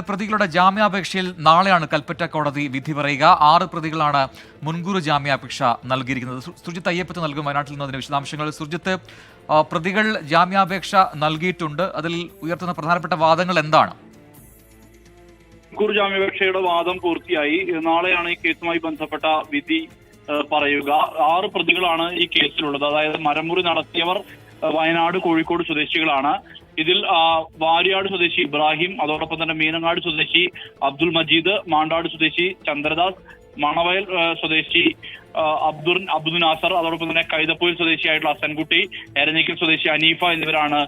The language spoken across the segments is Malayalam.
പ്രതികളുടെ ജാമ്യാപേക്ഷയിൽ നാളെയാണ് കൽപ്പറ്റ കോടതി വിധി പറയുക. 6 പ്രതികളാണ് മുൻകൂർ ജാമ്യാപേക്ഷ നൽകിയിരിക്കുന്നത്. സുർജിത്ത് അയ്യപ്പത്ത് നൽകും വയനാട്ടിൽ നിന്ന് അതിന്റെ വിശദാംശങ്ങൾ. സുർജിത്ത്, പ്രതികൾ ജാമ്യാപേക്ഷ നൽകിയിട്ടുണ്ട്. അതിൽ ഉയർത്തുന്ന പ്രധാനപ്പെട്ട വാദങ്ങൾ എന്താണ്? മുൻകൂർ ജാമ്യാപേക്ഷയുടെ വാദം പൂർത്തിയായി. നാളെയാണ് ഈ കേസുമായി ബന്ധപ്പെട്ട വിധി പറയുക. 6 പ്രതികളാണ് ഈ കേസിലുള്ളത്. അതായത് മരമുറി നടത്തിയവർ വയനാട്, കോഴിക്കോട് സ്വദേശികളാണ്. ഇതിൽ വാര്യാട് സ്വദേശി ഇബ്രാഹിം, അതോടൊപ്പം തന്നെ മീനങ്ങാട് സ്വദേശി അബ്ദുൽ മജീദ്, മാണ്ടാട് സ്വദേശി ചന്ദ്രദാസ്, മണവയൽ സ്വദേശി അബ്ദുൽ നാസർ, അതോടൊപ്പം തന്നെ കൈതപ്പൊയിൽ സ്വദേശിയായിട്ടുള്ള ഹസൻകുട്ടി, എരഞ്ഞിക്കൽ സ്വദേശി അനീഫ എന്നിവരാണ്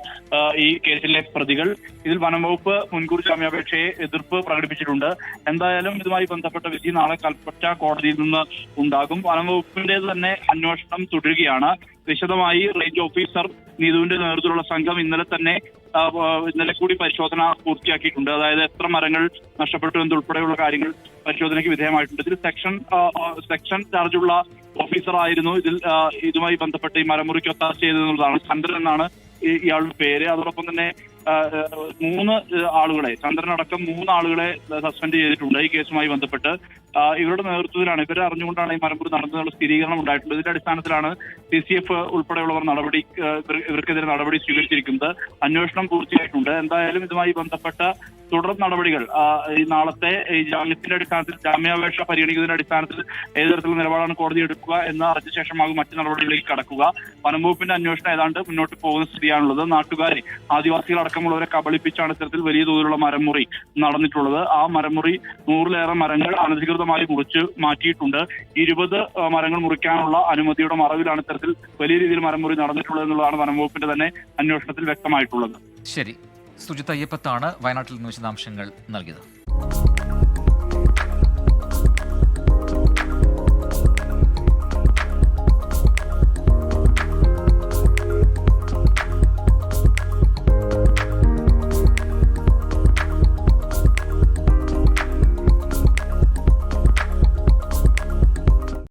ഈ കേസിലെ പ്രതികൾ. ഇതിൽ വനംവകുപ്പ് മുൻകൂർ ജാമ്യാപേക്ഷയെ എതിർപ്പ് പ്രകടിപ്പിച്ചിട്ടുണ്ട്. എന്തായാലും ഇതുമായി ബന്ധപ്പെട്ട വിധി നാളെ കൽപ്പറ്റ കോടതിയിൽ നിന്ന് ഉണ്ടാകും. വനംവകുപ്പിന്റെ തന്നെ അന്വേഷണം തുടരുകയാണ്. വിശദമായി റേഞ്ച് ഓഫീസർ നീതുവിന്റെ നേതൃത്വത്തിലുള്ള സംഘം ഇന്നലെ കൂടി പരിശോധന പൂർത്തിയാക്കിയിട്ടുണ്ട്. അതായത് എത്ര മരങ്ങൾ നഷ്ടപ്പെട്ടു എന്നതുൾപ്പെടെയുള്ള കാര്യങ്ങൾ പരിശോധനയ്ക്ക് വിധേയമായിട്ടുണ്ട്. ഇതിൽ സെക്ഷൻ ചാർജുള്ള ഓഫീസർ ആയിരുന്നു ഇതുമായി ബന്ധപ്പെട്ട് ഈ മരമുറിക്ക് ഒത്താശ ചെയ്തതെന്നുള്ളതാണ്. ചന്ദ്രൻ എന്നാണ് ഇയാളുടെ പേര്. അതോടൊപ്പം തന്നെ 3 ആളുകളെ, ചന്ദ്രനടക്കം 3 ആളുകളെ സസ്പെൻഡ് ചെയ്തിട്ടുണ്ട് ഈ കേസുമായി ബന്ധപ്പെട്ട്. ഇവരുടെ നേതൃത്വത്തിലാണ്, ഇവരെ അറിഞ്ഞുകൊണ്ടാണ് ഈ മരമുറി നടന്നതിനുള്ള സ്ഥിരീകരണം ഉണ്ടായിട്ടുണ്ട്. ഇതിന്റെ അടിസ്ഥാനത്തിലാണ് CCF ഉൾപ്പെടെയുള്ളവർ ഇവർക്കെതിരെ നടപടി സ്വീകരിച്ചിരിക്കുന്നത്. അന്വേഷണം പൂർത്തിയായിട്ടുണ്ട്. എന്തായാലും ഇതുമായി ബന്ധപ്പെട്ട തുടർ നടപടികൾ ഈ നാളത്തെ ഈ ജാമ്യത്തിന്റെ അടിസ്ഥാനത്തിൽ, ജാമ്യാപേക്ഷ പരിഗണിക്കുന്നതിന്റെ അടിസ്ഥാനത്തിൽ ഏത് തരത്തിലുള്ള നിലപാടാണ് കോടതി എടുക്കുക എന്ന് അറിഞ്ഞ ശേഷമാകും മറ്റു നടപടികളിലേക്ക് കടക്കുക. വനംവകുപ്പിന്റെ അന്വേഷണം ഏതാണ്ട് മുന്നോട്ട് പോകുന്ന സ്ഥിതിയാണുള്ളത്. നാട്ടുകാരെ, ആദിവാസികളടക്കമുള്ളവരെ കബളിപ്പിച്ചാണ് ഇത്തരത്തിൽ വലിയ തോതിലുള്ള മരമുറി നടന്നിട്ടുള്ളത്. ആ മരമുറി 100-ലേറെ മരങ്ങൾ അനധികൃതമായി മുറിച്ച് മാറ്റിയിട്ടുണ്ട്. 20 മരങ്ങൾ മുറിക്കാനുള്ള അനുമതിയുടെ മറവിലാണ് ഇത്തരത്തിൽ വലിയ രീതിയിൽ മരമുറി നടന്നിട്ടുള്ളത് എന്നുള്ളതാണ് വനംവകുപ്പിന്റെ തന്നെ അന്വേഷണത്തിൽ വ്യക്തമായിട്ടുള്ളത്. ശരി, സുജിത്ത് അയ്യപ്പത്താണ് വയനാട്ടിൽ നിന്ന് വിശദാംശങ്ങൾ നൽകിയത്.